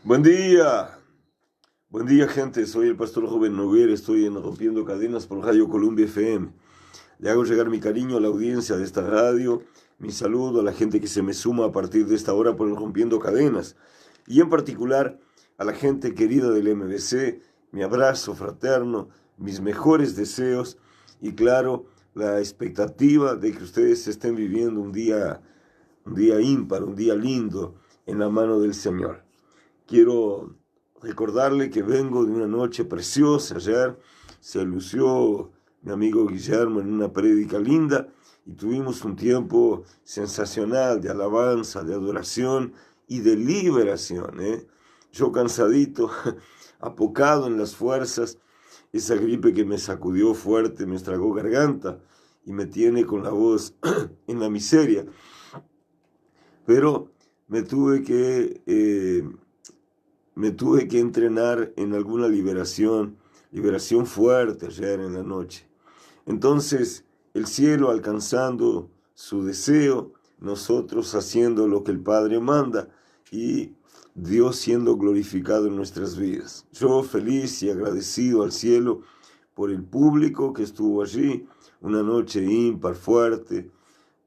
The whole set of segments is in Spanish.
Buen día gente, soy el pastor Joven Noguera, estoy en Rompiendo Cadenas por Radio Columbia FM. Le hago llegar mi cariño a la audiencia de esta radio, mi saludo a la gente que se me suma a partir de esta hora por el Rompiendo Cadenas y en particular a la gente querida del MBC, mi abrazo fraterno, mis mejores deseos y claro, la expectativa de que ustedes estén viviendo un día ímpar, un día lindo en la mano del Señor. Quiero recordarle que vengo de una noche preciosa. Ayer se lució mi amigo Guillermo en una prédica linda y tuvimos un tiempo sensacional de alabanza, de adoración y de liberación. Yo cansadito, apocado en las fuerzas, esa gripe que me sacudió fuerte, me estragó garganta y me tiene con la voz en la miseria. Pero me tuve que entrenar en alguna liberación fuerte ayer en la noche. Entonces, el cielo alcanzando su deseo, nosotros haciendo lo que el Padre manda y Dios siendo glorificado en nuestras vidas. Yo feliz y agradecido al cielo por el público que estuvo allí, una noche ímpar, fuerte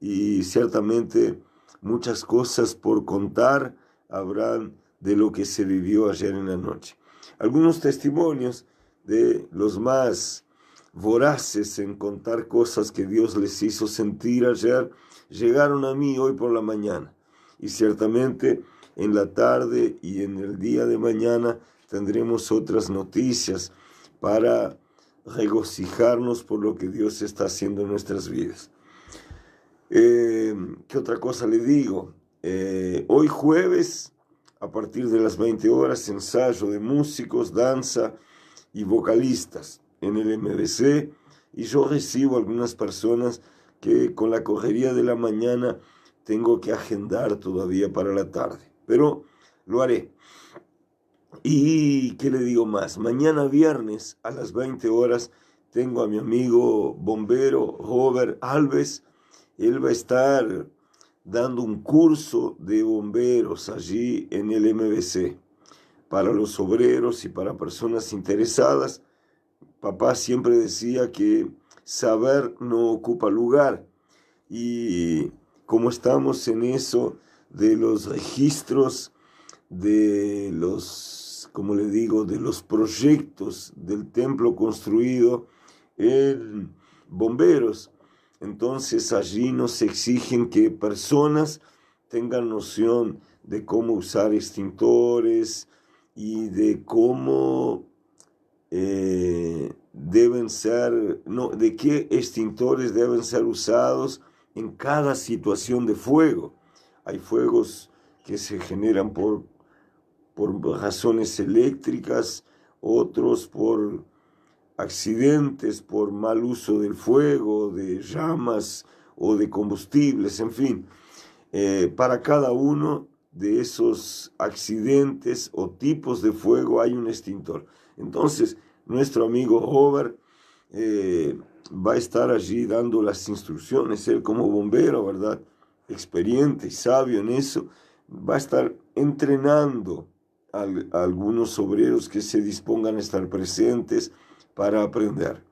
y ciertamente muchas cosas por contar habrán de lo que se vivió ayer en la noche. Algunos testimonios de los más voraces en contar cosas que Dios les hizo sentir ayer llegaron a mí hoy por la mañana. Y ciertamente en la tarde y en el día de mañana tendremos otras noticias para regocijarnos por lo que Dios está haciendo en nuestras vidas. ¿Qué otra cosa le digo? Hoy jueves, a partir de las 20 horas, ensayo de músicos, danza y vocalistas en el MBC, y yo recibo algunas personas que con la correría de la mañana tengo que agendar todavía para la tarde, pero lo haré. Y ¿qué le digo más? Mañana viernes a las 20 horas tengo a mi amigo bombero Robert Alves. Él va a estar dando un curso de bomberos allí en el MBC para los obreros y para personas interesadas. Papá siempre decía que saber no ocupa lugar, y como estamos en eso de los registros, de los, como le digo, de los proyectos del templo construido en bomberos, entonces allí nos exigen que personas tengan noción de cómo usar extintores y de cómo de qué extintores deben ser usados en cada situación de fuego. Hay fuegos que se generan por razones eléctricas, otros por accidentes, por mal uso del fuego, de llamas o de combustibles, en fin. Para cada uno de esos accidentes o tipos de fuego hay un extintor. Entonces, nuestro amigo Robert va a estar allí dando las instrucciones. Él como bombero, ¿verdad? Experiente y sabio en eso, va a estar entrenando a algunos obreros que se dispongan a estar presentes para aprender.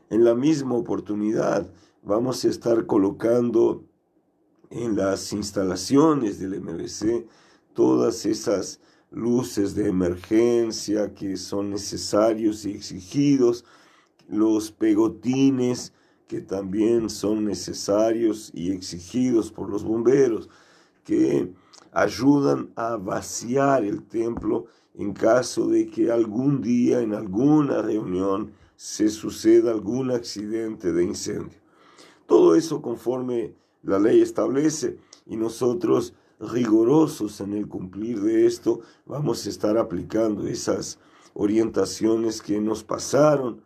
En la misma oportunidad vamos a estar colocando en las instalaciones del MBC todas esas luces de emergencia que son necesarios y exigidos, los pegotines que también son necesarios y exigidos por los bomberos, que ayudan a vaciar el templo en caso de que algún día en alguna reunión se suceda algún accidente de incendio. Todo eso conforme la ley establece, y nosotros rigurosos en el cumplir de esto vamos a estar aplicando esas orientaciones que nos pasaron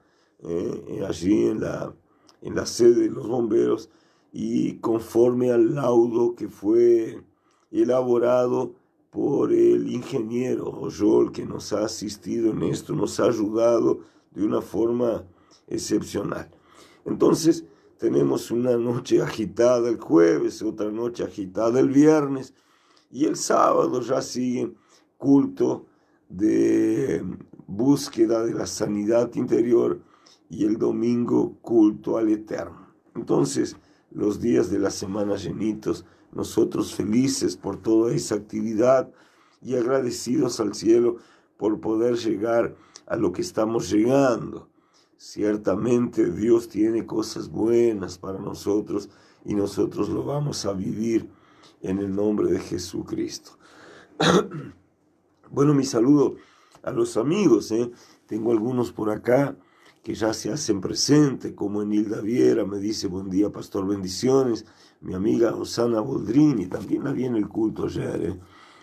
allí en la sede de los bomberos, y conforme al laudo que fue elaborado por el ingeniero Royol, que nos ha asistido en esto, nos ha ayudado de una forma excepcional. Entonces, tenemos una noche agitada el jueves, otra noche agitada el viernes, y el sábado ya siguen culto de búsqueda de la sanidad interior y el domingo culto al Eterno. Entonces, los días de la semana llenitos, nosotros felices por toda esa actividad y agradecidos al cielo por poder llegar a lo que estamos llegando. Ciertamente Dios tiene cosas buenas para nosotros y nosotros lo vamos a vivir en el nombre de Jesucristo. Bueno, mi saludo a los amigos, Tengo algunos por acá que ya se hacen presente, como Enilda Viera me dice, buen día, pastor, bendiciones. Mi amiga Rosana Boldrini, también la vi en el culto ayer,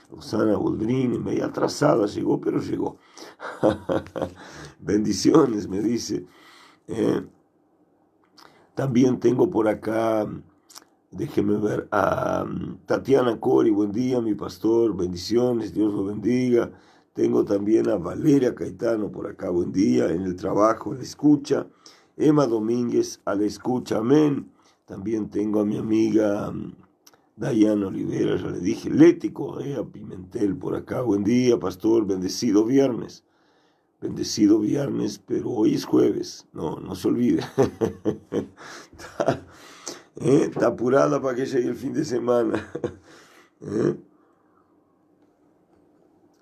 Rosana Boldrini, media atrasada llegó, pero llegó. Bendiciones, me dice. También tengo por acá, déjeme ver, a Tatiana Cori, buen día, mi pastor, bendiciones, Dios lo bendiga. Tengo también a Valeria Caetano por acá, buen día, en el trabajo, a la escucha. Emma Domínguez, a la escucha, amén. También tengo a mi amiga Dayana Olivera, ya le dije. Leti Correa Pimentel por acá, buen día, pastor, bendecido viernes. Bendecido viernes, pero hoy es jueves, no se olvide. Está apurada para que llegue el fin de semana.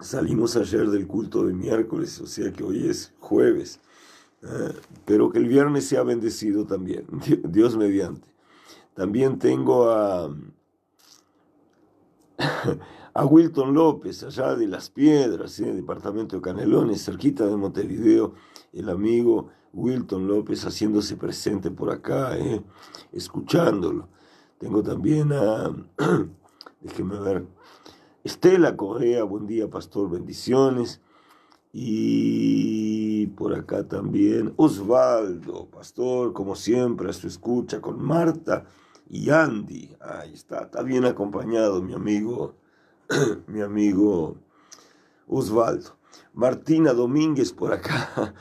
Salimos ayer del culto de miércoles, o sea que hoy es jueves. Pero que el viernes sea bendecido también, Dios mediante. También tengo a Wilton López, allá de Las Piedras, departamento de Canelones, cerquita de Montevideo, el amigo Wilton López haciéndose presente por acá, escuchándolo. Tengo también a, déjeme ver, Estela Correa, buen día, pastor, bendiciones. Y por acá también Osvaldo, pastor, como siempre, a su escucha con Marta y Andy. Ahí está bien acompañado mi amigo Osvaldo. Martina Domínguez por acá.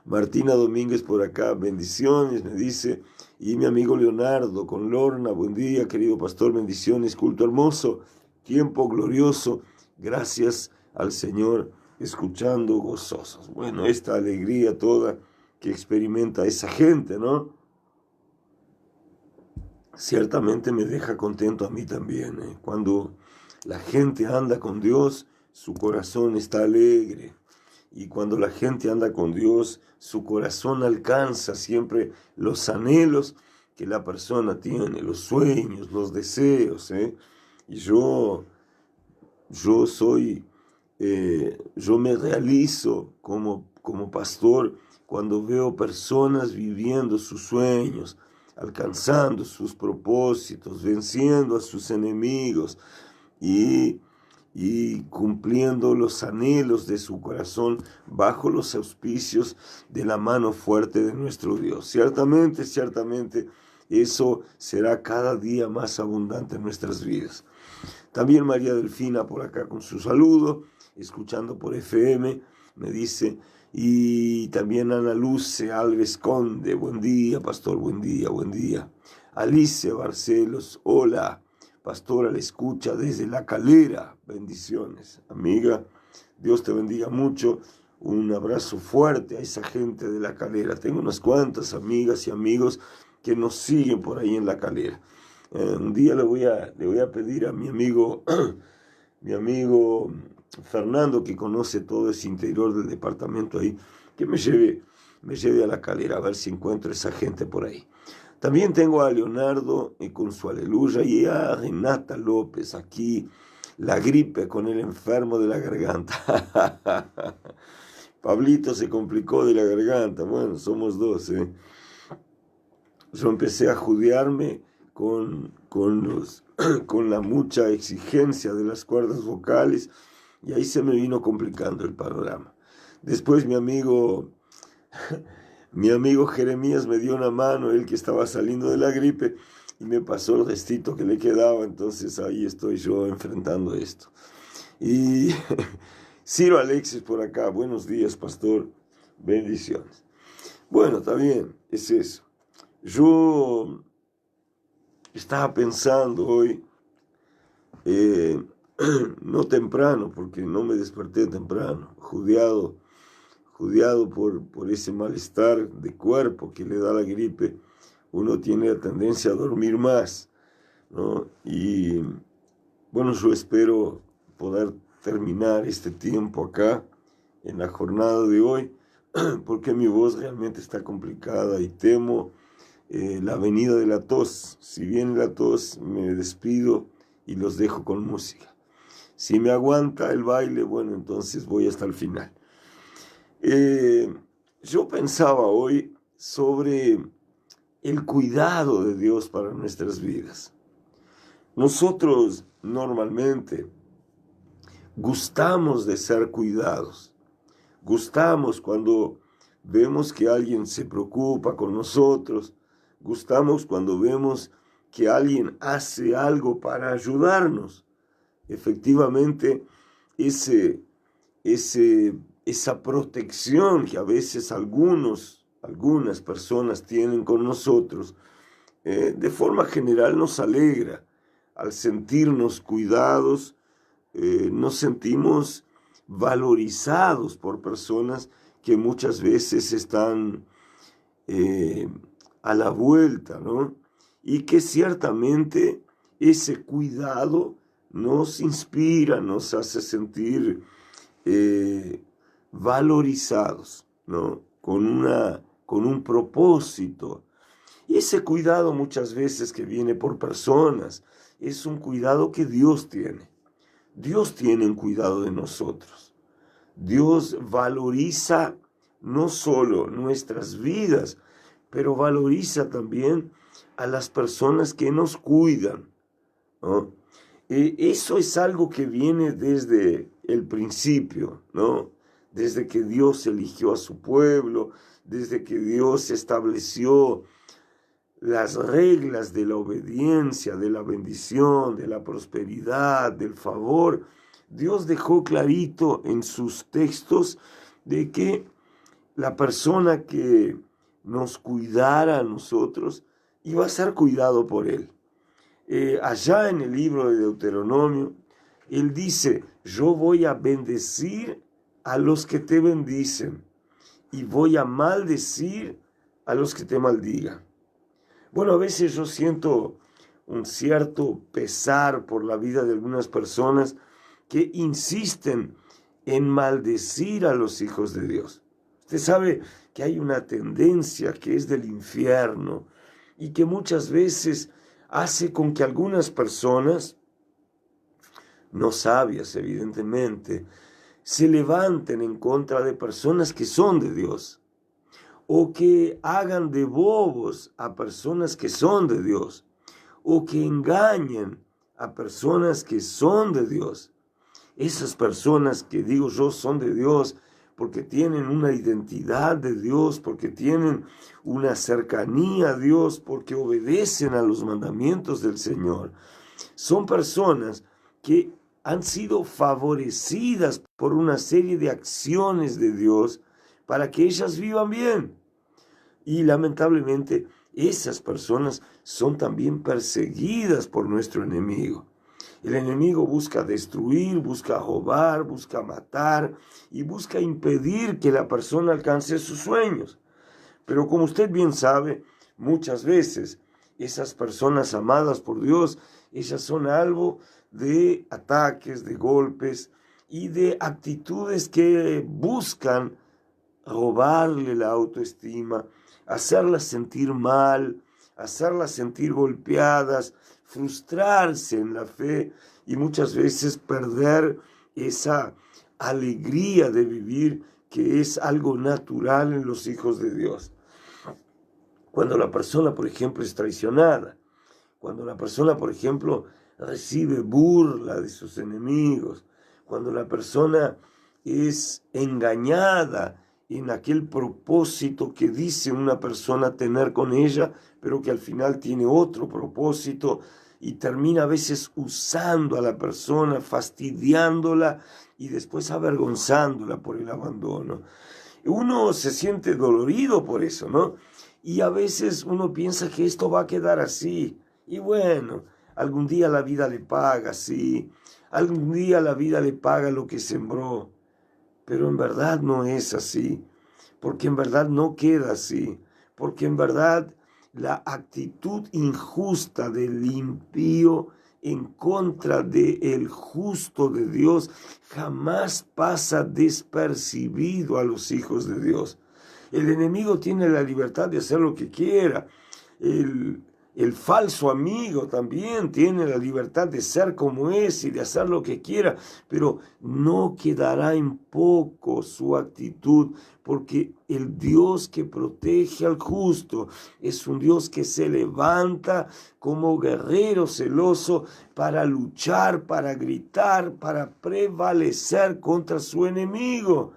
Martina Domínguez por acá, bendiciones, me dice. Y mi amigo Leonardo con Lorna, buen día, querido pastor, bendiciones, culto hermoso, tiempo glorioso, gracias al Señor, escuchando gozosos. Bueno, esta alegría toda que experimenta esa gente, ¿no? Ciertamente me deja contento a mí también, Cuando la gente anda con Dios, su corazón está alegre. Y cuando la gente anda con Dios, su corazón alcanza siempre los anhelos que la persona tiene, los sueños, los deseos. Y yo me realizo como pastor cuando veo personas viviendo sus sueños, alcanzando sus propósitos, venciendo a sus enemigos y cumpliendo los anhelos de su corazón bajo los auspicios de la mano fuerte de nuestro Dios. Ciertamente, eso será cada día más abundante en nuestras vidas. También María Delfina por acá con su saludo, escuchando por FM, me dice, y también Ana Luce Alves Conde, buen día, pastor, buen día, buen día. Alice Barcelos, hola. Pastora, la escucha desde La Calera. Bendiciones. Amiga, Dios te bendiga mucho. Un abrazo fuerte a esa gente de La Calera. Tengo unas cuantas amigas y amigos que nos siguen por ahí en La Calera. Un día le voy a pedir a mi amigo Fernando, que conoce todo ese interior del departamento ahí, que me lleve a La Calera a ver si encuentro esa gente por ahí. También tengo a Leonardo con su aleluya y a Renata López aquí, la gripe con el enfermo de la garganta. Pablito se complicó de la garganta, bueno, somos dos. Yo empecé a judearme con la mucha exigencia de las cuerdas vocales y ahí se me vino complicando el panorama. Después mi amigo Jeremías me dio una mano, él que estaba saliendo de la gripe, y me pasó el restito que le quedaba, entonces ahí estoy yo enfrentando esto. Y Ciro Alexis por acá, buenos días, pastor, bendiciones. Bueno, está bien, es eso. Yo estaba pensando hoy no temprano, porque no me desperté temprano, judiado por ese malestar de cuerpo que le da la gripe, uno tiene la tendencia a dormir más, ¿no? Y bueno, yo espero poder terminar este tiempo acá, en la jornada de hoy, porque mi voz realmente está complicada y temo la venida de la tos. Si viene la tos, me despido y los dejo con música. Si me aguanta el baile, bueno, entonces voy hasta el final. Yo pensaba hoy sobre el cuidado de Dios para nuestras vidas. Nosotros normalmente gustamos de ser cuidados. Gustamos cuando vemos que alguien se preocupa con nosotros. Gustamos cuando vemos que alguien hace algo para ayudarnos. Efectivamente, esa protección que a veces algunas personas tienen con nosotros, de forma general nos alegra. Al sentirnos cuidados, nos sentimos valorizados por personas que muchas veces están a la vuelta, ¿no? Y que ciertamente ese cuidado nos inspira, nos hace sentir valorizados, ¿no? Con un propósito. Y ese cuidado muchas veces que viene por personas, es un cuidado que Dios tiene. Dios tiene un cuidado de nosotros. Dios valoriza no solo nuestras vidas, pero valoriza también a las personas que nos cuidan, ¿no? Eso es algo que viene desde el principio, ¿no? Desde que Dios eligió a su pueblo, desde que Dios estableció las reglas de la obediencia, de la bendición, de la prosperidad, del favor. Dios dejó clarito en sus textos de que la persona que nos cuidara a nosotros iba a ser cuidado por Él. Allá en el libro de Deuteronomio, Él dice, yo voy a bendecir a los que te bendicen y voy a maldecir a los que te maldigan. Bueno, a veces yo siento un cierto pesar por la vida de algunas personas que insisten en maldecir a los hijos de Dios. Usted sabe que hay una tendencia que es del infierno y que muchas veces hace con que algunas personas, no sabias evidentemente, se levanten en contra de personas que son de Dios, o que hagan de bobos a personas que son de Dios, o que engañen a personas que son de Dios. Esas personas que digo yo son de Dios porque tienen una identidad de Dios, porque tienen una cercanía a Dios, porque obedecen a los mandamientos del Señor. Son personas que han sido favorecidas por una serie de acciones de Dios para que ellas vivan bien. Y lamentablemente esas personas son también perseguidas por nuestro enemigo. El enemigo busca destruir, busca robar, busca matar y busca impedir que la persona alcance sus sueños. Pero como usted bien sabe, muchas veces esas personas amadas por Dios, ellas son algo de ataques, de golpes y de actitudes que buscan robarle la autoestima, hacerlas sentir mal, hacerlas sentir golpeadas, frustrarse en la fe y muchas veces perder esa alegría de vivir que es algo natural en los hijos de Dios. Cuando la persona, por ejemplo, es traicionada, cuando la persona, por ejemplo, recibe burla de sus enemigos, cuando la persona es engañada en aquel propósito que dice una persona tener con ella, pero que al final tiene otro propósito y termina a veces usando a la persona, fastidiándola y después avergonzándola por el abandono. Uno se siente dolorido por eso, ¿no? Y a veces uno piensa que esto va a quedar así. Y bueno, algún día la vida le paga, sí. Algún día la vida le paga lo que sembró, pero en verdad no es así, porque en verdad no queda así, porque en verdad la actitud injusta del impío en contra del justo de Dios jamás pasa despercibido a los hijos de Dios. El enemigo tiene la libertad de hacer lo que quiera. El falso amigo también tiene la libertad de ser como es y de hacer lo que quiera, pero no quedará en poco su actitud, porque el Dios que protege al justo es un Dios que se levanta como guerrero celoso para luchar, para gritar, para prevalecer contra su enemigo.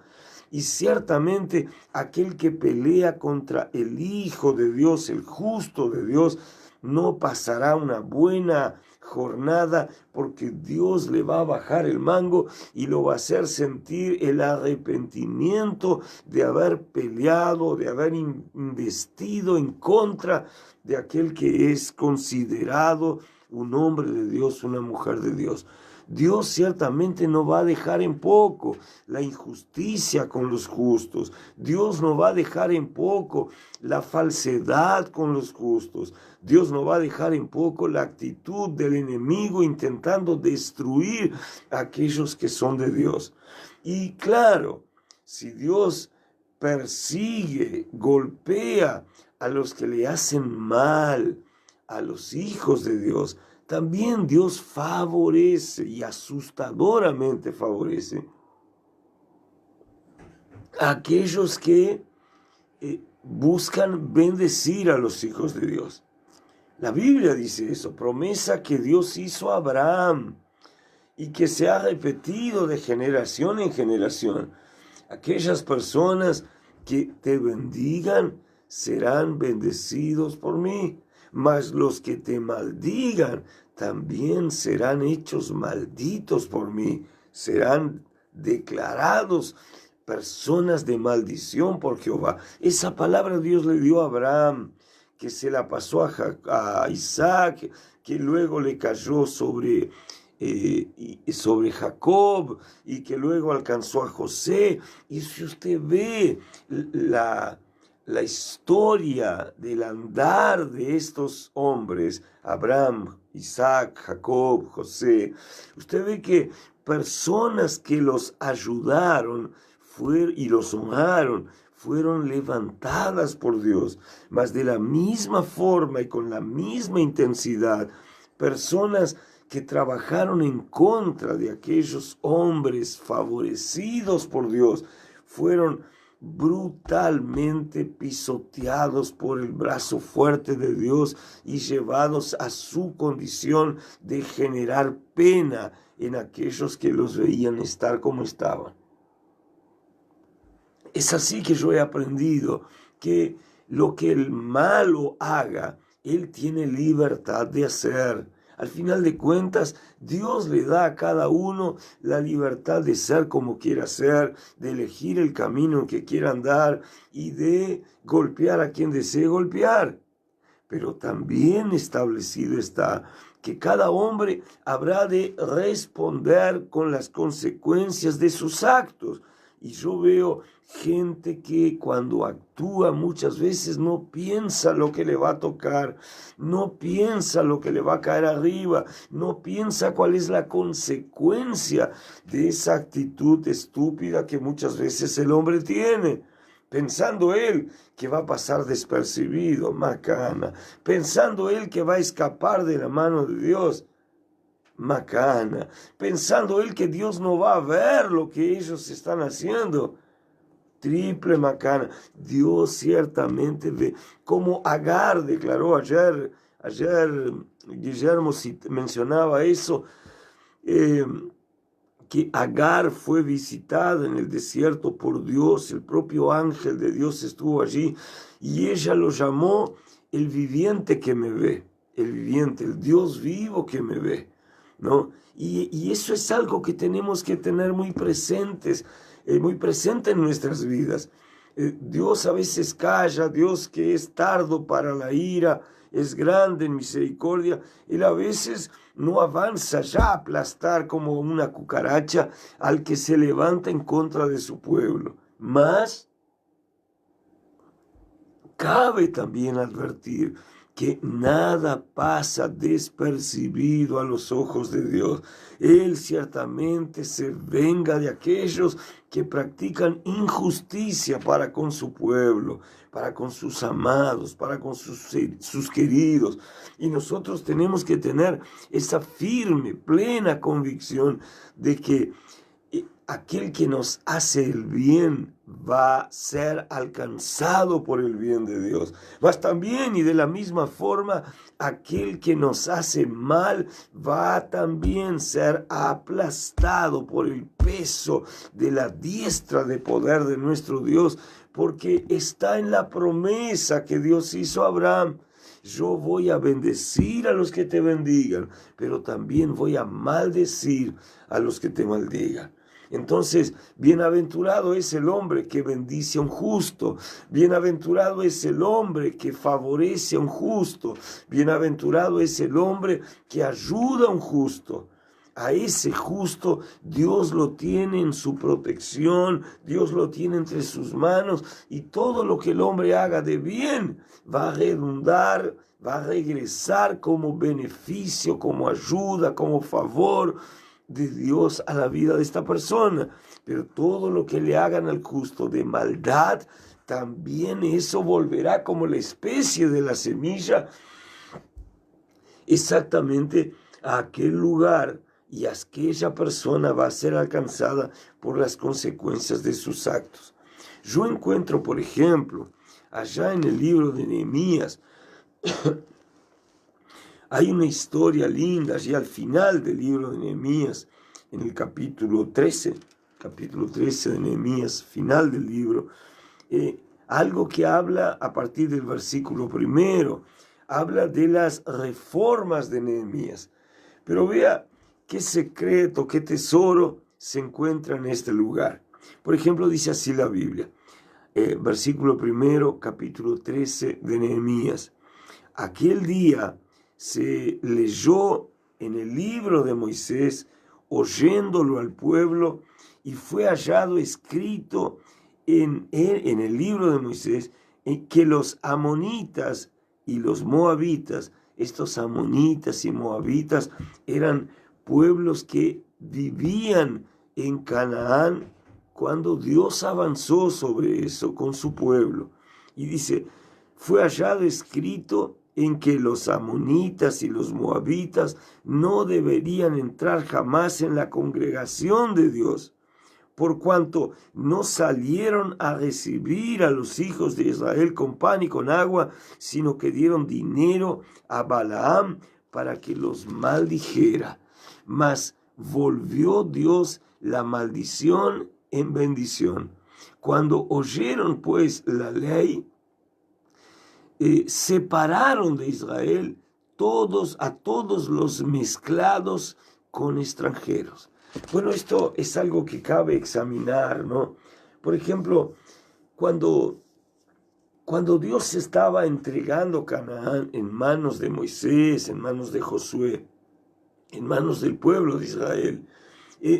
Y ciertamente aquel que pelea contra el Hijo de Dios, el justo de Dios, no pasará una buena jornada, porque Dios le va a bajar el mango y lo va a hacer sentir el arrepentimiento de haber peleado, de haber investido en contra de aquel que es considerado un hombre de Dios, una mujer de Dios. Dios ciertamente no va a dejar en poco la injusticia con los justos. Dios no va a dejar en poco la falsedad con los justos. Dios no va a dejar en poco la actitud del enemigo intentando destruir a aquellos que son de Dios. Y claro, si Dios persigue, golpea a los que le hacen mal, a los hijos de Dios, también Dios favorece y asustadoramente favorece a aquellos que buscan bendecir a los hijos de Dios. La Biblia dice eso, promesa que Dios hizo a Abraham y que se ha repetido de generación en generación. Aquellas personas que te bendigan serán bendecidos por mí, mas los que te maldigan también serán hechos malditos por mí, serán declarados personas de maldición por Jehová. Esa palabra Dios le dio a Abraham, que se la pasó a Isaac, que luego le cayó sobre Jacob y que luego alcanzó a José. Y si usted ve la historia del andar de estos hombres, Abraham, Isaac, Jacob, José, usted ve que personas que los ayudaron y los honraron fueron levantadas por Dios, mas de la misma forma y con la misma intensidad, personas que trabajaron en contra de aquellos hombres favorecidos por Dios fueron brutalmente pisoteados por el brazo fuerte de Dios y llevados a su condición de generar pena en aquellos que los veían estar como estaban. Es así que yo he aprendido que lo que el malo haga, él tiene libertad de hacer. Al final de cuentas, Dios le da a cada uno la libertad de ser como quiera ser, de elegir el camino en que quiera andar y de golpear a quien desee golpear. Pero también establecido está que cada hombre habrá de responder con las consecuencias de sus actos. Y yo veo gente que cuando actúa muchas veces no piensa lo que le va a tocar, no piensa lo que le va a caer arriba, no piensa cuál es la consecuencia de esa actitud estúpida que muchas veces el hombre tiene. Pensando él que va a pasar despercibido, macana, pensando él que va a escapar de la mano de Dios, macana, pensando él que Dios no va a ver lo que ellos están haciendo, triple macana. Dios ciertamente ve, como Agar declaró ayer Guillermo mencionaba eso, que Agar fue visitada en el desierto por Dios, el propio ángel de Dios estuvo allí y ella lo llamó el viviente que me ve, el viviente, el Dios vivo que me ve, ¿no? Y eso es algo que tenemos que tener muy presente en nuestras vidas. Dios a veces calla, Dios que es tardo para la ira, es grande en misericordia. Él a veces no avanza ya a aplastar como una cucaracha al que se levanta en contra de su pueblo. Mas cabe también advertir que nada pasa despercibido a los ojos de Dios. Él ciertamente se venga de aquellos que practican injusticia para con su pueblo, para con sus amados, para con sus queridos. Y nosotros tenemos que tener esa firme, plena convicción de que aquel que nos hace el bien va a ser alcanzado por el bien de Dios. Mas también y de la misma forma, aquel que nos hace mal va a también ser aplastado por el peso de la diestra de poder de nuestro Dios, porque está en la promesa que Dios hizo a Abraham. Yo voy a bendecir a los que te bendigan, pero también voy a maldecir a los que te maldigan. Entonces, bienaventurado es el hombre que bendice a un justo, bienaventurado es el hombre que favorece a un justo, bienaventurado es el hombre que ayuda a un justo. A ese justo Dios lo tiene en su protección, Dios lo tiene entre sus manos, y todo lo que el hombre haga de bien va a redundar, va a regresar como beneficio, como ayuda, como favor de Dios a la vida de esta persona. Pero todo lo que le hagan al justo de maldad, también eso volverá como la especie de la semilla exactamente a aquel lugar, y aquella persona va a ser alcanzada por las consecuencias de sus actos. Yo encuentro, por ejemplo, allá en el libro de Nehemías, hay una historia linda allí al final del libro de Nehemías, en el capítulo 13 de Nehemías, final del libro, algo que habla a partir del versículo 1, habla de las reformas de Nehemías. Pero vea qué secreto, qué tesoro se encuentra en este lugar. Por ejemplo, dice así la Biblia, versículo 1, capítulo 13 de Nehemías. Aquel día se leyó en el libro de Moisés, oyéndolo al pueblo, y fue hallado escrito en el libro de Moisés que los amonitas y los moabitas, estos amonitas y moabitas eran pueblos que vivían en Canaán cuando Dios avanzó sobre eso con su pueblo. Y dice, fue hallado escrito en que los amonitas y los moabitas no deberían entrar jamás en la congregación de Dios, por cuanto no salieron a recibir a los hijos de Israel con pan y con agua, sino que dieron dinero a Balaam para que los maldijera. Mas volvió Dios la maldición en bendición. Cuando oyeron pues la ley, separaron de Israel a todos los mezclados con extranjeros. Bueno, esto es algo que cabe examinar, ¿no? Por ejemplo, cuando Dios estaba entregando Canaán en manos de Moisés, en manos de Josué, en manos del pueblo de Israel,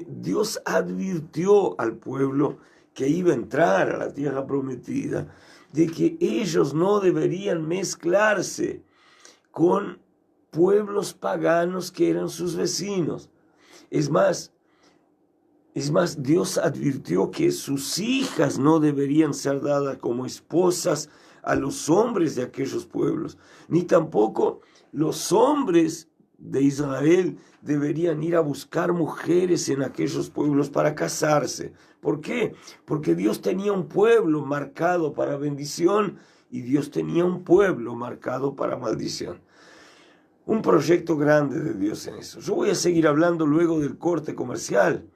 Dios advirtió al pueblo que iba a entrar a la tierra prometida, de que ellos no deberían mezclarse con pueblos paganos que eran sus vecinos. Es más, Dios advirtió que sus hijas no deberían ser dadas como esposas a los hombres de aquellos pueblos, ni tampoco los hombres de Israel deberían ir a buscar mujeres en aquellos pueblos para casarse. ¿Por qué? Porque Dios tenía un pueblo marcado para bendición y Dios tenía un pueblo marcado para maldición. Un proyecto grande de Dios en eso. Yo voy a seguir hablando luego del corte comercial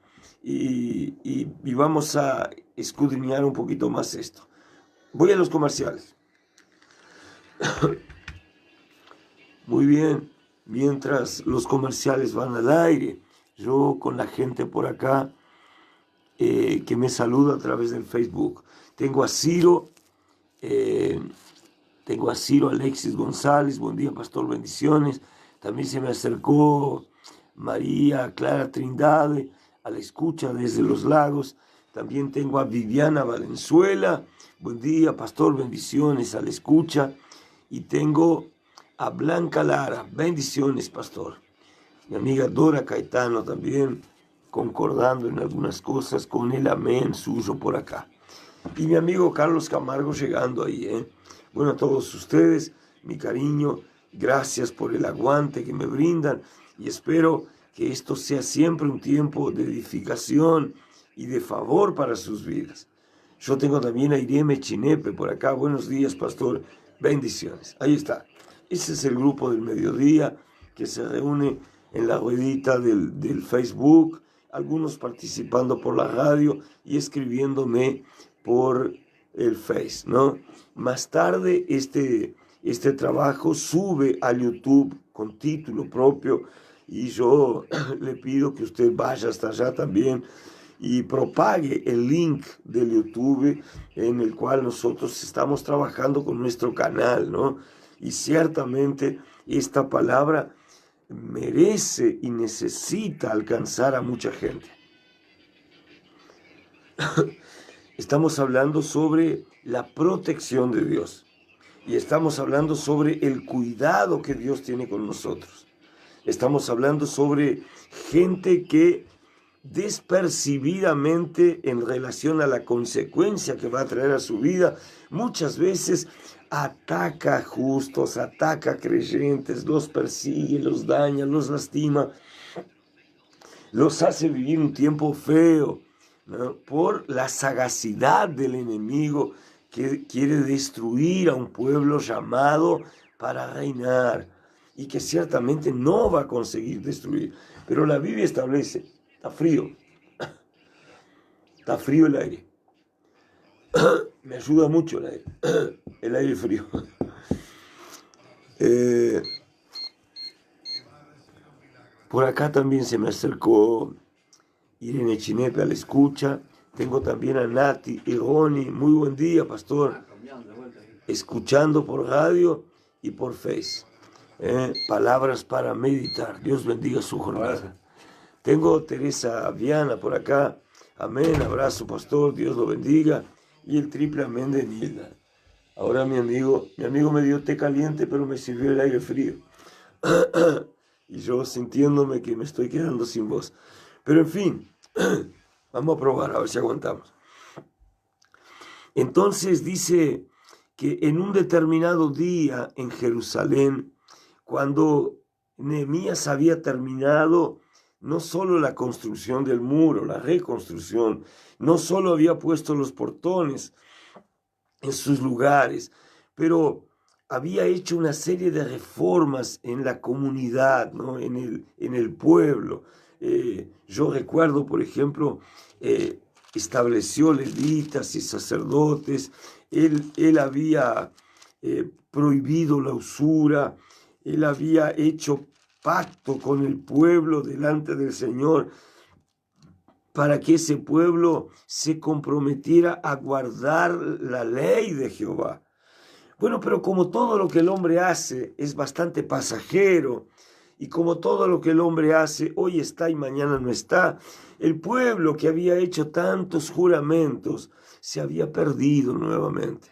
y vamos a escudriñar un poquito más esto. Voy a los comerciales. Muy bien. Mientras los comerciales van al aire, yo con la gente por acá que me saluda a través del Facebook. Tengo a Ciro, Alexis González, buen día pastor, bendiciones. También se me acercó María Clara Trindade a la escucha desde Los Lagos. También tengo a Viviana Valenzuela, buen día pastor, bendiciones a la escucha. Y tengo a Blanca Lara, bendiciones pastor. Mi amiga Dora Caetano también concordando en algunas cosas con el amén suyo por acá. Y mi amigo Carlos Camargo llegando ahí. Bueno, a todos ustedes, mi cariño, gracias por el aguante que me brindan y espero que esto sea siempre un tiempo de edificación y de favor para sus vidas. Yo tengo también a Irene Chinepe por acá. Buenos días, pastor. Bendiciones. Ahí está. Ese es el grupo del mediodía que se reúne en la ruedita del Facebook, algunos participando por la radio y escribiéndome por el Face, ¿no? Más tarde este trabajo sube a YouTube con título propio y yo le pido que usted vaya hasta allá también y propague el link del YouTube en el cual nosotros estamos trabajando con nuestro canal, ¿no? Y ciertamente esta palabra merece y necesita alcanzar a mucha gente. Estamos hablando sobre la protección de Dios y estamos hablando sobre el cuidado que Dios tiene con nosotros. Estamos hablando sobre gente que despercibidamente en relación a la consecuencia que va a traer a su vida, muchas veces ataca a justos, ataca a creyentes, los persigue, los daña, los lastima, los hace vivir un tiempo feo, ¿no? Por la sagacidad del enemigo que quiere destruir a un pueblo llamado para reinar y que ciertamente no va a conseguir destruir. Pero la Biblia establece, está frío el aire. Me ayuda mucho el aire frío. Por acá también se me acercó Irene Chinepe a la escucha. Tengo también a Nati y Ronnie. Muy buen día, pastor. Escuchando por radio y por Face. Palabras para meditar. Dios bendiga su jornada. Tengo Teresa Viana por acá. Amén. Abrazo, pastor. Dios lo bendiga. Y el triple amén de Nilda. Ahora mi amigo me dio té caliente, pero me sirvió el aire frío. Y yo sintiéndome que me estoy quedando sin voz. Pero en fin, vamos a probar, a ver si aguantamos. Entonces dice que en un determinado día en Jerusalén, cuando Nehemías había terminado no solo la construcción del muro, la reconstrucción, no solo había puesto los portones en sus lugares, pero había hecho una serie de reformas en la comunidad, ¿no? en el pueblo. Yo recuerdo, por ejemplo, estableció levitas y sacerdotes, él había prohibido la usura, él había hecho pacto con el pueblo delante del Señor para que ese pueblo se comprometiera a guardar la ley de Jehová. Bueno, pero como todo lo que el hombre hace es bastante pasajero, y como todo lo que el hombre hace hoy está y mañana no está, el pueblo que había hecho tantos juramentos se había perdido nuevamente.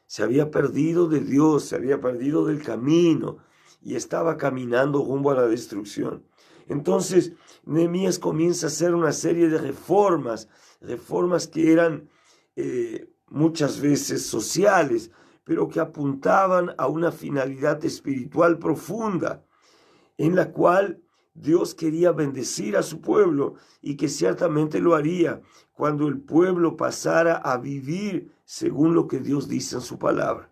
Se había perdido de Dios, se había perdido del camino y estaba caminando rumbo a la destrucción. Entonces, Nehemías comienza a hacer una serie de reformas que eran muchas veces sociales, pero que apuntaban a una finalidad espiritual profunda, en la cual Dios quería bendecir a su pueblo y que ciertamente lo haría cuando el pueblo pasara a vivir según lo que Dios dice en su palabra.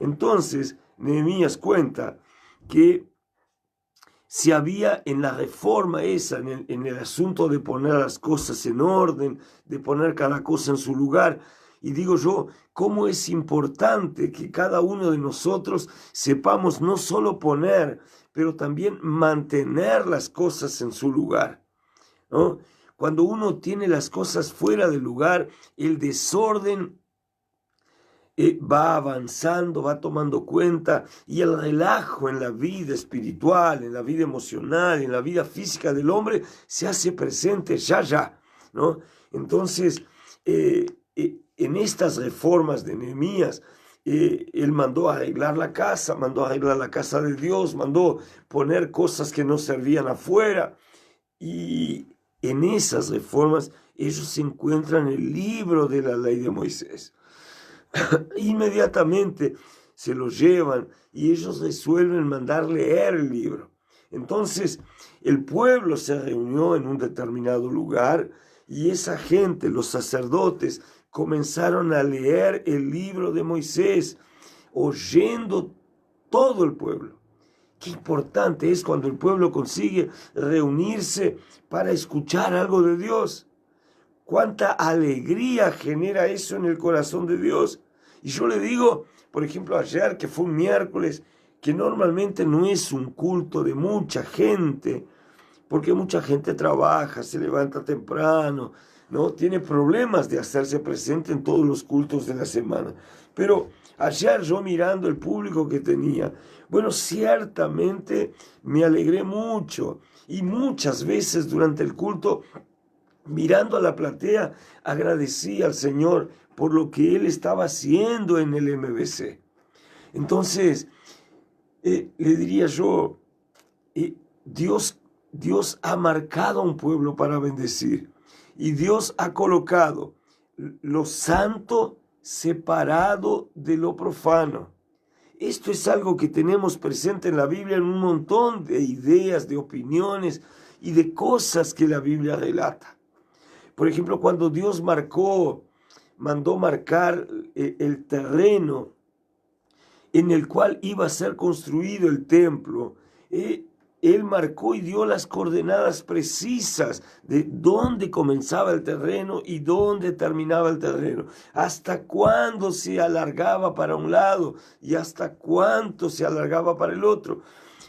Entonces, Nehemías cuenta que si había en la reforma esa, en el asunto de poner las cosas en orden, de poner cada cosa en su lugar, y digo yo, cómo es importante que cada uno de nosotros sepamos no solo poner, pero también mantener las cosas en su lugar, ¿no? Cuando uno tiene las cosas fuera de lugar, el desorden va avanzando, va tomando cuenta, y el relajo en la vida espiritual, en la vida emocional, en la vida física del hombre se hace presente ya, ¿no? Entonces, en estas reformas de Nehemías, él mandó arreglar la casa, mandó arreglar la casa de Dios, mandó poner cosas que no servían afuera, y en esas reformas ellos se encuentran el libro de la ley de Moisés. Inmediatamente se lo llevan y ellos resuelven mandar leer el libro. Entonces el pueblo se reunió en un determinado lugar y esa gente, los sacerdotes, comenzaron a leer el libro de Moisés, oyendo todo el pueblo. Qué importante es cuando el pueblo consigue reunirse para escuchar algo de Dios. Cuánta alegría genera eso en el corazón de Dios. Y yo le digo, por ejemplo, ayer que fue un miércoles, que normalmente no es un culto de mucha gente, porque mucha gente trabaja, se levanta temprano, ¿no? Tiene problemas de hacerse presente en todos los cultos de la semana. Pero ayer yo mirando el público que tenía, bueno, ciertamente me alegré mucho. Y muchas veces durante el culto, mirando a la platea, agradecí al Señor por lo que Él estaba haciendo en el MBC. Entonces, le diría yo, Dios ha marcado a un pueblo para bendecir, y Dios ha colocado lo santo separado de lo profano. Esto es algo que tenemos presente en la Biblia en un montón de ideas, de opiniones y de cosas que la Biblia relata. Por ejemplo, cuando Dios mandó marcar el terreno en el cual iba a ser construido el templo, Él marcó y dio las coordenadas precisas de dónde comenzaba el terreno y dónde terminaba el terreno, hasta cuándo se alargaba para un lado y hasta cuánto se alargaba para el otro.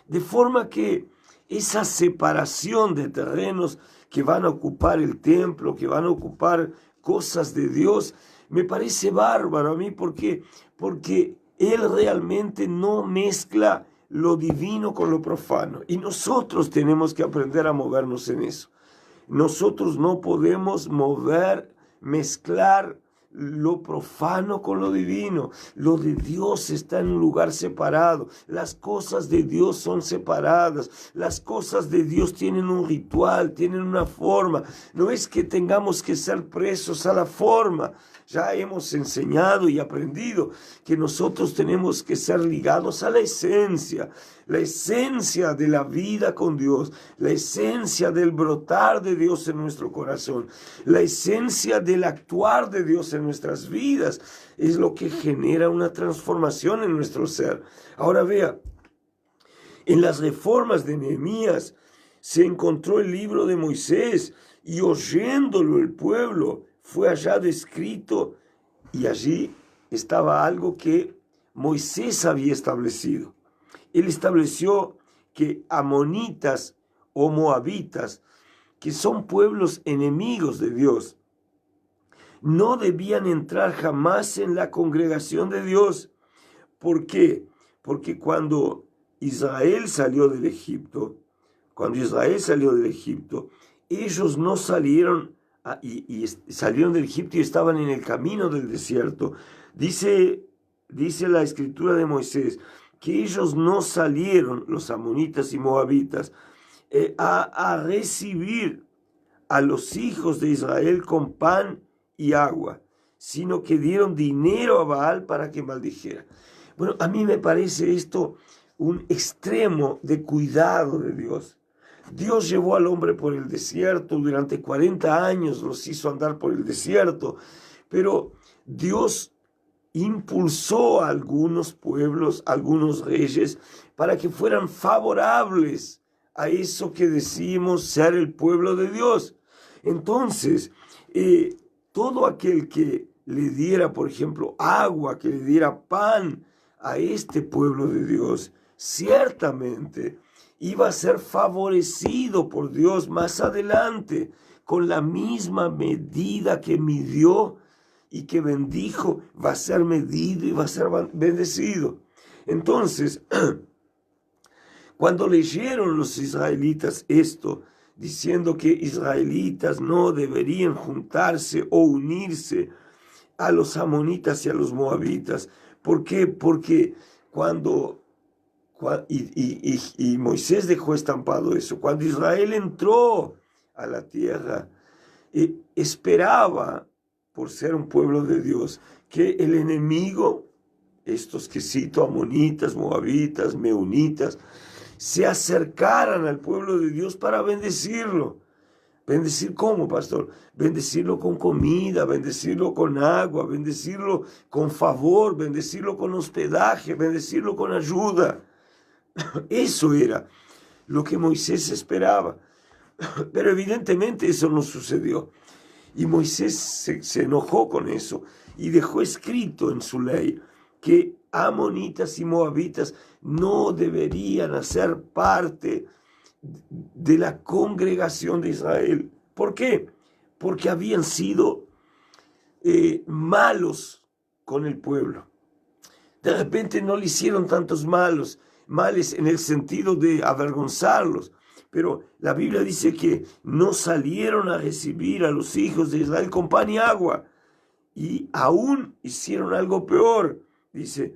De forma que esa separación de terrenos que van a ocupar el templo, que van a ocupar cosas de Dios, me parece bárbaro a mí porque Él realmente no mezcla lo divino con lo profano. Y nosotros tenemos que aprender a movernos en eso. Nosotros no podemos mezclar lo profano con lo divino. Lo de Dios está en un lugar separado. Las cosas de Dios son separadas. Las cosas de Dios tienen un ritual, tienen una forma. No es que tengamos que ser presos a la forma. Ya hemos enseñado y aprendido que nosotros tenemos que ser ligados a la esencia de la vida con Dios, la esencia del brotar de Dios en nuestro corazón, la esencia del actuar de Dios en nuestras vidas, es lo que genera una transformación en nuestro ser. Ahora vea, en las reformas de Nehemías se encontró el libro de Moisés y oyéndolo el pueblo fue allá descrito y allí estaba algo que Moisés había establecido. Él estableció que amonitas o moabitas, que son pueblos enemigos de Dios, no debían entrar jamás en la congregación de Dios. ¿Por qué? Porque cuando Israel salió del Egipto, ellos no salieron y salieron del Egipto y estaban en el camino del desierto. Dice la escritura de Moisés que ellos no salieron, los amonitas y moabitas, a recibir a los hijos de Israel con pan y agua, sino que dieron dinero a Baal para que maldijera. Bueno, a mí me parece esto un extremo de cuidado de Dios. Dios llevó al hombre por el desierto, durante 40 años los hizo andar por el desierto, pero Dios impulsó a algunos pueblos, algunos reyes, para que fueran favorables a eso que decimos ser el pueblo de Dios. Entonces, todo aquel que le diera, por ejemplo, agua, que le diera pan a este pueblo de Dios, ciertamente iba a ser favorecido por Dios más adelante con la misma medida que midió y que bendijo, va a ser medido y va a ser bendecido. Entonces, cuando leyeron los israelitas esto, diciendo que israelitas no deberían juntarse o unirse a los amonitas y a los moabitas. ¿Por qué? Porque y Moisés dejó estampado eso. Cuando Israel entró a la tierra, esperaba, por ser un pueblo de Dios, que el enemigo, estos que cito, amonitas, moabitas, meunitas, se acercaran al pueblo de Dios para bendecirlo. ¿Bendecir cómo, pastor? Bendecirlo con comida, bendecirlo con agua, bendecirlo con favor, bendecirlo con hospedaje, bendecirlo con ayuda. Eso era lo que Moisés esperaba. Pero evidentemente eso no sucedió. Y Moisés se enojó con eso y dejó escrito en su ley que amonitas y moabitas no deberían hacer parte de la congregación de Israel. ¿Por qué? Porque habían sido malos con el pueblo. De repente no le hicieron tantos males en el sentido de avergonzarlos, pero la Biblia dice que no salieron a recibir a los hijos de Israel con pan y agua, y aún hicieron algo peor. Dice,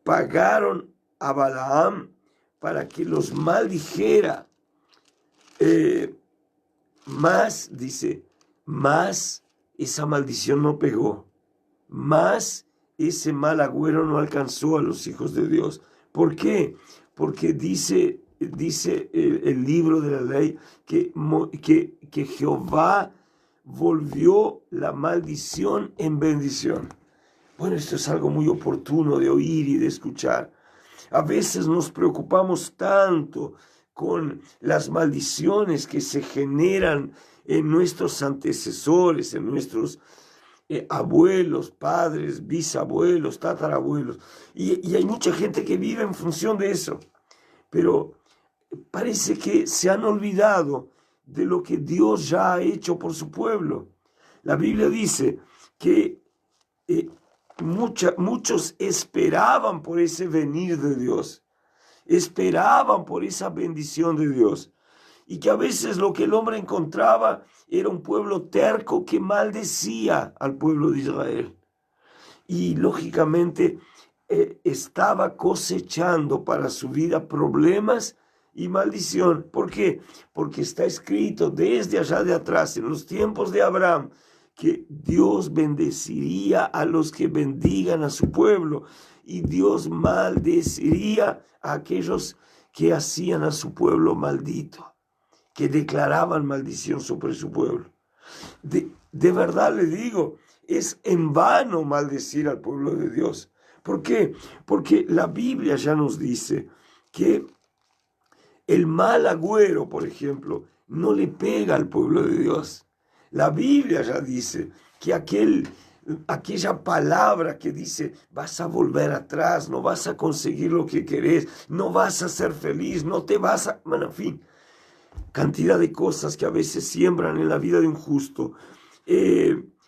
pagaron a Balaam para que los maldijera. Más esa maldición no pegó, más ese mal agüero no alcanzó a los hijos de Dios. ¿Por qué? Porque dice el libro de la ley que Jehová volvió la maldición en bendición. Bueno, esto es algo muy oportuno de oír y de escuchar. A veces nos preocupamos tanto con las maldiciones que se generan en nuestros antecesores, en nuestros abuelos, padres, bisabuelos, tatarabuelos. Y hay mucha gente que vive en función de eso. Pero parece que se han olvidado de lo que Dios ya ha hecho por su pueblo. La Biblia dice que muchos esperaban por ese venir de Dios, esperaban por esa bendición de Dios, y que a veces lo que el hombre encontraba era un pueblo terco que maldecía al pueblo de Israel. Y lógicamente estaba cosechando para su vida problemas y maldición. ¿Por qué? Porque está escrito desde allá de atrás, en los tiempos de Abraham, que Dios bendeciría a los que bendigan a su pueblo y Dios maldeciría a aquellos que hacían a su pueblo maldito, que declaraban maldición sobre su pueblo. De verdad le digo, es en vano maldecir al pueblo de Dios. ¿Por qué? Porque la Biblia ya nos dice que el mal agüero, por ejemplo, no le pega al pueblo de Dios. La Biblia ya dice que aquella palabra que dice vas a volver atrás, no vas a conseguir lo que querés, no vas a ser feliz, no te vas a... Bueno, en fin, cantidad de cosas que a veces siembran en la vida de un justo,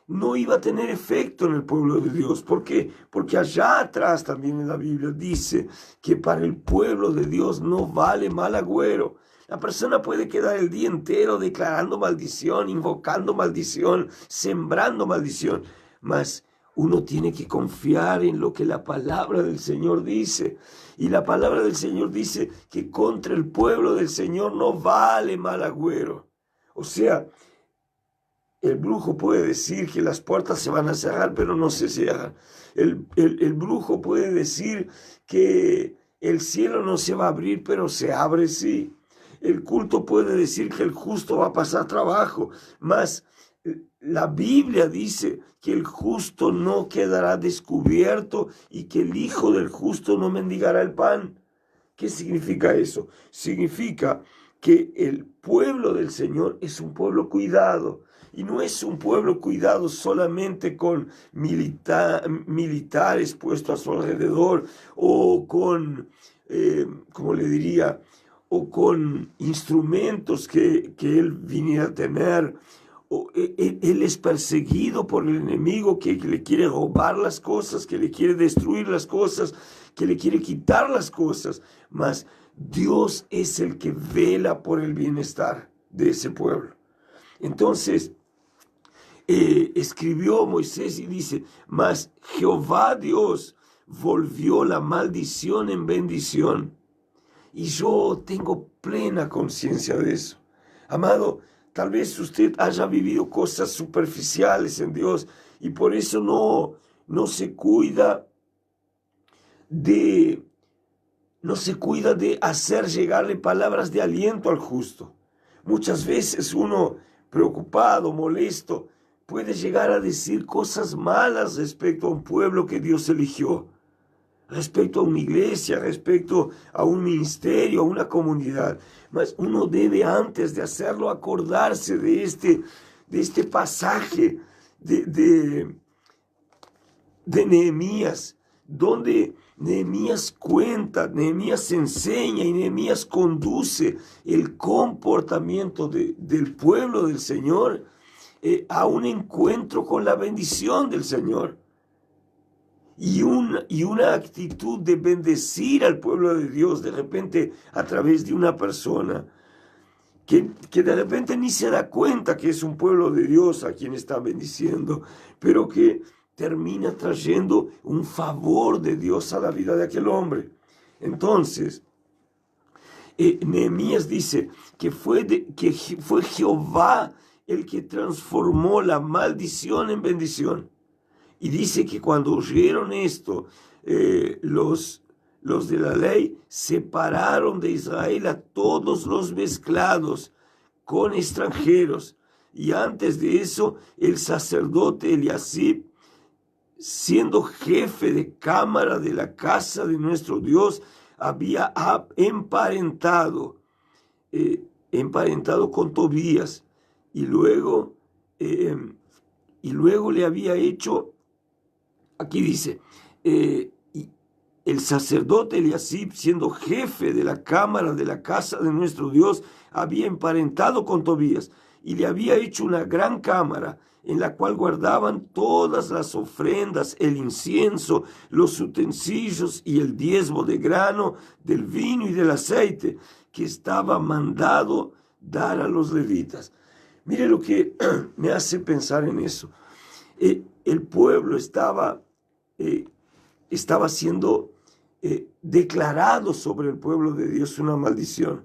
no iba a tener efecto en el pueblo de Dios. ¿Por qué? Porque allá atrás también en la Biblia dice que para el pueblo de Dios no vale mal agüero. La persona puede quedar el día entero declarando maldición, invocando maldición, sembrando maldición, mas uno tiene que confiar en lo que la palabra del Señor dice. Y la palabra del Señor dice que contra el pueblo del Señor no vale mal agüero. O sea, el brujo puede decir que las puertas se van a cerrar, pero no se cierran. El brujo puede decir que el cielo no se va a abrir, pero se abre, sí. El culto puede decir que el justo va a pasar trabajo, mas la Biblia dice que el justo no quedará descubierto y que el hijo del justo no mendigará el pan. ¿Qué significa eso? Significa que el pueblo del Señor es un pueblo cuidado. Y no es un pueblo cuidado solamente con militares puestos a su alrededor o con, como le diría, o con instrumentos que él viniera a tener, él es perseguido por el enemigo que le quiere robar las cosas, que le quiere destruir las cosas, que le quiere quitar las cosas, mas Dios es el que vela por el bienestar de ese pueblo. Entonces, escribió Moisés y dice, mas Jehová Dios volvió la maldición en bendición. Y yo tengo plena conciencia de eso. Amado, tal vez usted haya vivido cosas superficiales en Dios y por eso no se cuida de hacer llegarle palabras de aliento al justo. Muchas veces uno preocupado, molesto, puede llegar a decir cosas malas respecto a un pueblo que Dios eligió, respecto a una iglesia, respecto a un ministerio, a una comunidad. Mas uno debe, antes de hacerlo, acordarse de este pasaje de Nehemías, donde Nehemías cuenta, Nehemías enseña y Nehemías conduce el comportamiento del pueblo del Señor a un encuentro con la bendición del Señor. Y una actitud de bendecir al pueblo de Dios de repente a través de una persona que de repente ni se da cuenta que es un pueblo de Dios a quien está bendiciendo, pero que termina trayendo un favor de Dios a la vida de aquel hombre. Entonces, Nehemías dice que fue Jehová el que transformó la maldición en bendición. Y dice que cuando oyeron esto, los de la ley separaron de Israel a todos los mezclados con extranjeros. Y antes de eso, el sacerdote Eliasib, siendo jefe de cámara de la casa de nuestro Dios, había emparentado con Tobías, y luego le había hecho, aquí dice, el sacerdote Eliasib, siendo jefe de la cámara de la casa de nuestro Dios, había emparentado con Tobías y le había hecho una gran cámara en la cual guardaban todas las ofrendas, el incienso, los utensilios y el diezmo de grano, del vino y del aceite que estaba mandado dar a los levitas. Mire lo que me hace pensar en eso. El pueblo estaba siendo declarado sobre el pueblo de Dios una maldición.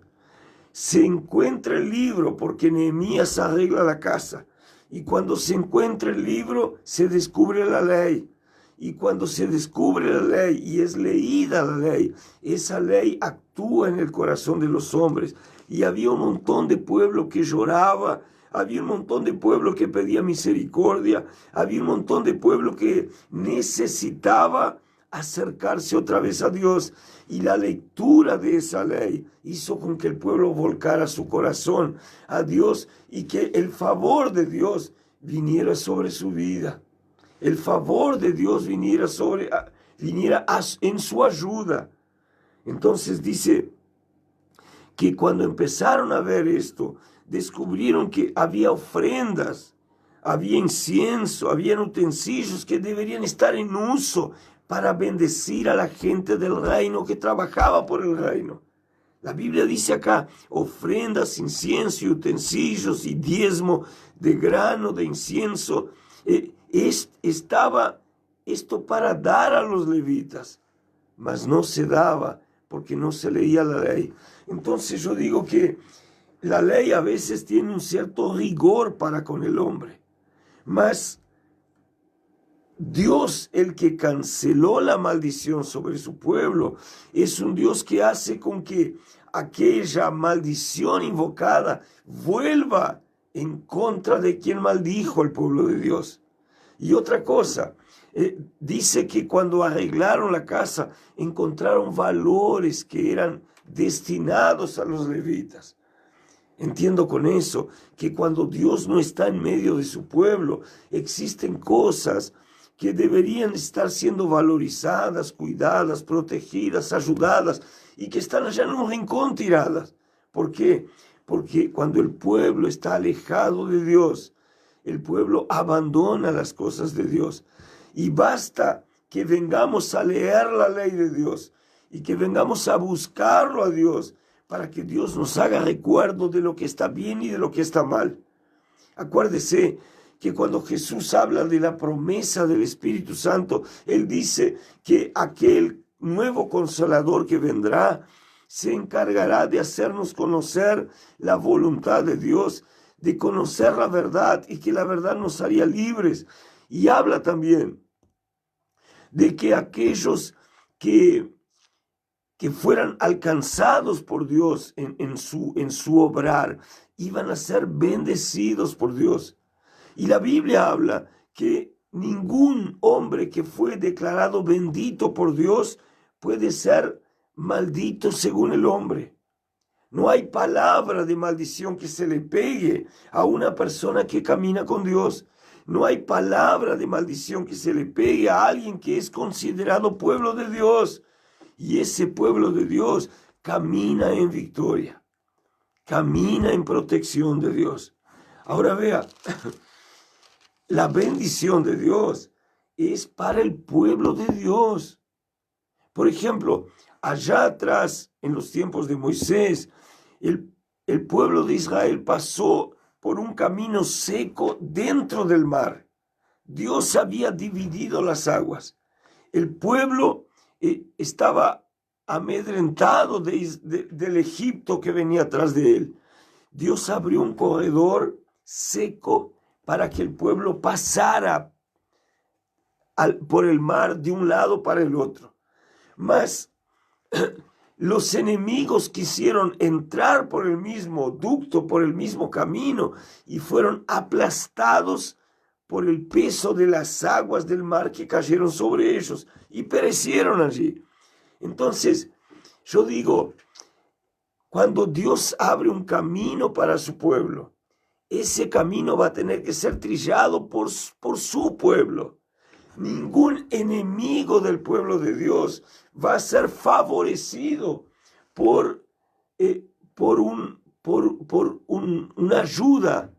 Se encuentra el libro porque Nehemías arregla la casa. Y cuando se encuentra el libro, se descubre la ley. Y cuando se descubre la ley y es leída la ley, esa ley actúa en el corazón de los hombres. Y había un montón de pueblo que lloraba, había un montón de pueblo que pedía misericordia, había un montón de pueblo que necesitaba acercarse otra vez a Dios, y la lectura de esa ley hizo con que el pueblo volcara su corazón a Dios y que el favor de Dios viniera sobre su vida. El favor de Dios viniera en su ayuda. Entonces dice que cuando empezaron a ver esto, descubrieron que había ofrendas, había incienso, había utensilios que deberían estar en uso para bendecir a la gente del reino que trabajaba por el reino. La Biblia dice acá, ofrendas, incienso, utensilios y diezmo de grano, de incienso. Estaba esto para dar a los levitas, mas no se daba porque no se leía la ley. Entonces yo digo que la ley a veces tiene un cierto rigor para con el hombre, mas Dios, el que canceló la maldición sobre su pueblo, es un Dios que hace con que aquella maldición invocada vuelva en contra de quien maldijo al pueblo de Dios. Y otra cosa, dice que cuando arreglaron la casa, encontraron valores que eran destinados a los levitas. Entiendo con eso que cuando Dios no está en medio de su pueblo, existen cosas que deberían estar siendo valorizadas, cuidadas, protegidas, ayudadas, y que están allá en un rincón tiradas. ¿Por qué? Porque cuando el pueblo está alejado de Dios, el pueblo abandona las cosas de Dios. Y basta que vengamos a leer la ley de Dios y que vengamos a buscarlo a Dios para que Dios nos haga recuerdo de lo que está bien y de lo que está mal. Acuérdese que cuando Jesús habla de la promesa del Espíritu Santo, Él dice que aquel nuevo Consolador que vendrá se encargará de hacernos conocer la voluntad de Dios, de conocer la verdad y que la verdad nos haría libres. Y habla también de que aquellos que fueran alcanzados por Dios en su obrar, iban a ser bendecidos por Dios. Y la Biblia habla que ningún hombre que fue declarado bendito por Dios puede ser maldito según el hombre. No hay palabra de maldición que se le pegue a una persona que camina con Dios. No hay palabra de maldición que se le pegue a alguien que es considerado pueblo de Dios. Y ese pueblo de Dios camina en victoria, camina en protección de Dios. Ahora vea, la bendición de Dios es para el pueblo de Dios. Por ejemplo, allá atrás, en los tiempos de Moisés, el pueblo de Israel pasó por un camino seco dentro del mar. Dios había dividido las aguas. El pueblo estaba amedrentado del Egipto que venía atrás de él. Dios abrió un corredor seco para que el pueblo pasara por el mar de un lado para el otro. Mas los enemigos quisieron entrar por el mismo ducto, por el mismo camino, y fueron aplastados por el peso de las aguas del mar que cayeron sobre ellos y perecieron allí. Entonces, yo digo, cuando Dios abre un camino para su pueblo, ese camino va a tener que ser trillado por su pueblo. Ningún enemigo del pueblo de Dios va a ser favorecido por una ayuda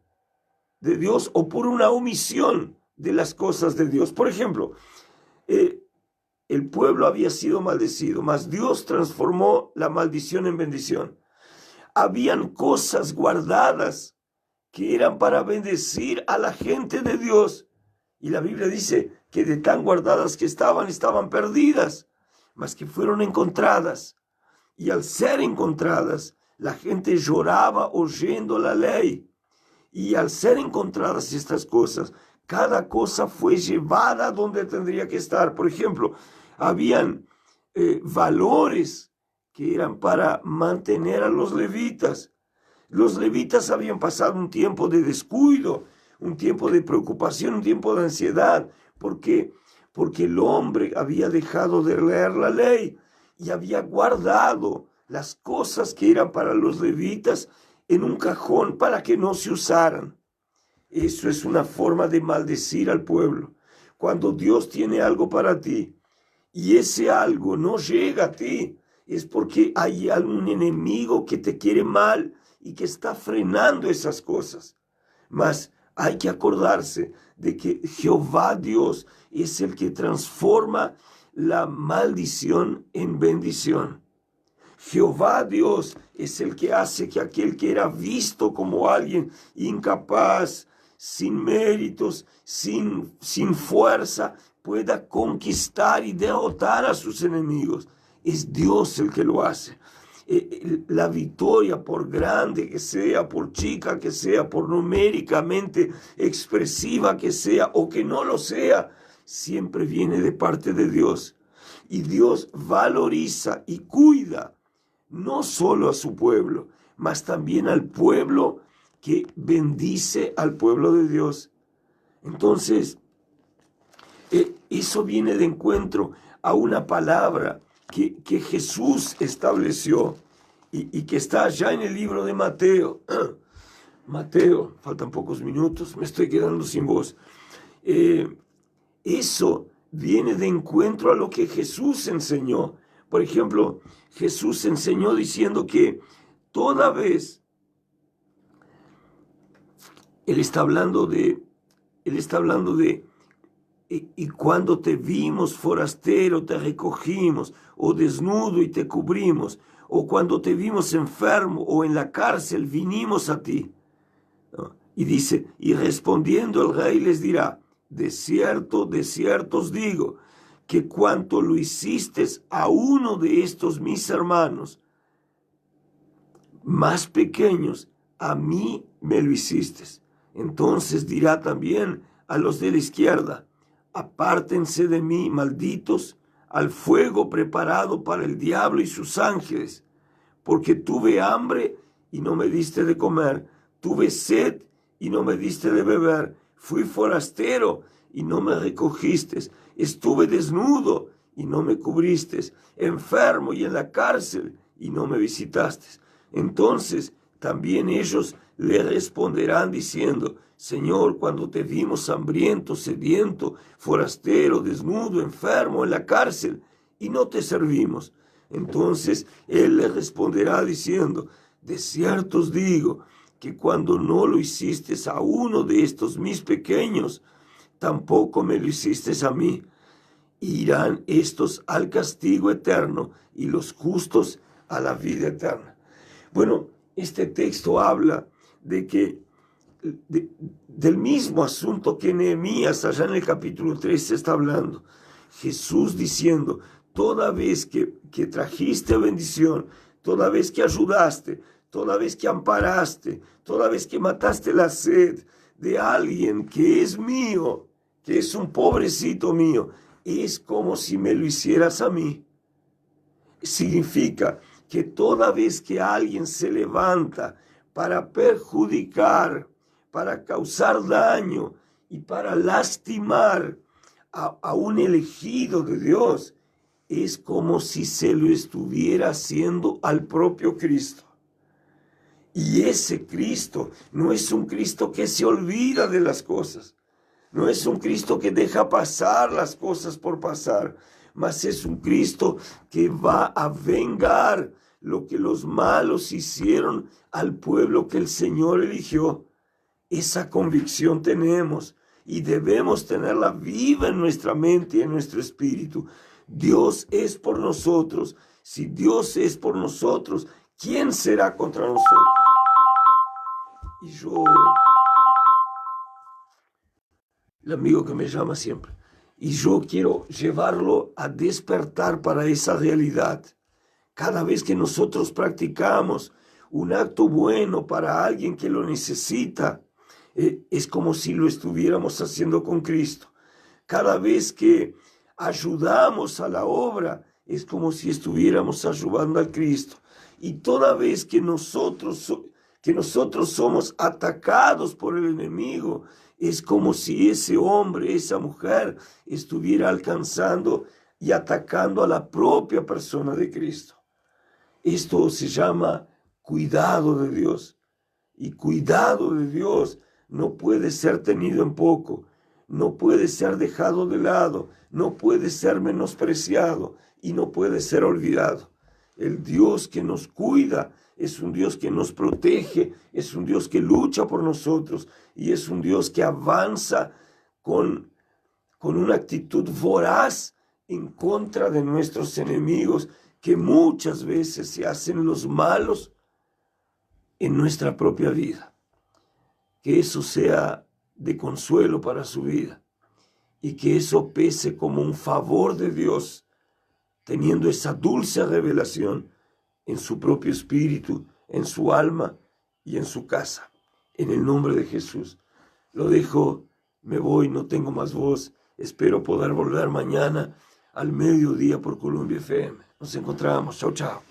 de Dios o por una omisión de las cosas de Dios. Por ejemplo, el pueblo había sido maldecido, mas Dios transformó la maldición en bendición. Habían cosas guardadas que eran para bendecir a la gente de Dios. Y la Biblia dice que de tan guardadas que estaban perdidas, mas que fueron encontradas. Y al ser encontradas, la gente lloraba oyendo la ley. Y al ser encontradas estas cosas, cada cosa fue llevada donde tendría que estar. Por ejemplo, habían valores que eran para mantener a los levitas. Los levitas habían pasado un tiempo de descuido, un tiempo de preocupación, un tiempo de ansiedad, porque el hombre había dejado de leer la ley y había guardado las cosas que eran para los levitas en un cajón para que no se usaran. Eso es una forma de maldecir al pueblo. Cuando Dios tiene algo para ti y ese algo no llega a ti, es porque hay algún enemigo que te quiere mal y que está frenando esas cosas. Mas hay que acordarse de que Jehová Dios es el que transforma la maldición en bendición. Jehová Dios es el que hace que aquel que era visto como alguien incapaz, sin méritos, sin fuerza, pueda conquistar y derrotar a sus enemigos. Es Dios el que lo hace. La victoria, por grande que sea, por chica que sea, por numéricamente expresiva que sea o que no lo sea, siempre viene de parte de Dios. Y Dios valoriza y cuida no solo a su pueblo, mas también al pueblo que bendice al pueblo de Dios. Entonces, eso viene de encuentro a una palabra que Jesús estableció y que está allá en el libro de Mateo. Mateo, faltan pocos minutos, me estoy quedando sin voz. Eso viene de encuentro a lo que Jesús enseñó. Por ejemplo, Jesús enseñó diciendo que toda vez, Él está hablando de Él está hablando de, y cuando te vimos forastero, te recogimos, o desnudo y te cubrimos, o cuando te vimos enfermo o en la cárcel, vinimos a ti. ¿No? Y dice, y respondiendo el rey les dirá, de cierto os digo, que cuanto lo hiciste a uno de estos mis hermanos más pequeños, a mí me lo hiciste. Entonces dirá también a los de la izquierda, apártense de mí, malditos, al fuego preparado para el diablo y sus ángeles, porque tuve hambre y no me diste de comer, tuve sed y no me diste de beber, fui forastero y no me recogiste, estuve desnudo y no me cubriste, enfermo y en la cárcel y no me visitaste. Entonces también ellos le responderán diciendo, Señor, cuando te vimos hambriento, sediento, forastero, desnudo, enfermo, en la cárcel, y no te servimos. Entonces él le responderá diciendo, de cierto os digo, que cuando no lo hiciste a uno de estos mis pequeños, tampoco me lo hiciste a mí. Irán estos al castigo eterno y los justos a la vida eterna. Bueno, este texto habla de que del mismo asunto que Nehemías allá en el capítulo 3 se está hablando. Jesús diciendo, toda vez que trajiste bendición, toda vez que ayudaste, toda vez que amparaste, toda vez que mataste la sed de alguien que es mío, que es un pobrecito mío, es como si me lo hicieras a mí. Significa que toda vez que alguien se levanta para perjudicar, para causar daño y para lastimar a un elegido de Dios, es como si se lo estuviera haciendo al propio Cristo. Y ese Cristo no es un Cristo que se olvida de las cosas, no es un Cristo que deja pasar las cosas por pasar, mas es un Cristo que va a vengar lo que los malos hicieron al pueblo que el Señor eligió. Esa convicción tenemos y debemos tenerla viva en nuestra mente y en nuestro espíritu. Dios es por nosotros. Si Dios es por nosotros, ¿quién será contra nosotros? Y yo, el amigo que me llama siempre, y yo quiero llevarlo a despertar para esa realidad. Cada vez que nosotros practicamos un acto bueno para alguien que lo necesita, es como si lo estuviéramos haciendo con Cristo. Cada vez que ayudamos a la obra, es como si estuviéramos ayudando a Cristo. Y toda vez que nosotros somos atacados por el enemigo, es como si ese hombre, esa mujer, estuviera alcanzando y atacando a la propia persona de Cristo. Esto se llama cuidado de Dios. Y cuidado de Dios no puede ser tenido en poco, no puede ser dejado de lado, no puede ser menospreciado y no puede ser olvidado. El Dios que nos cuida es un Dios que nos protege, es un Dios que lucha por nosotros y es un Dios que avanza con una actitud voraz en contra de nuestros enemigos, que muchas veces se hacen los malos en nuestra propia vida. Que eso sea de consuelo para su vida y que eso pese como un favor de Dios, teniendo esa dulce revelación en su propio espíritu, en su alma y en su casa. En el nombre de Jesús. Lo dejo, me voy, no tengo más voz. Espero poder volver mañana al mediodía por Columbia FM. Nos encontramos. Chao, chao.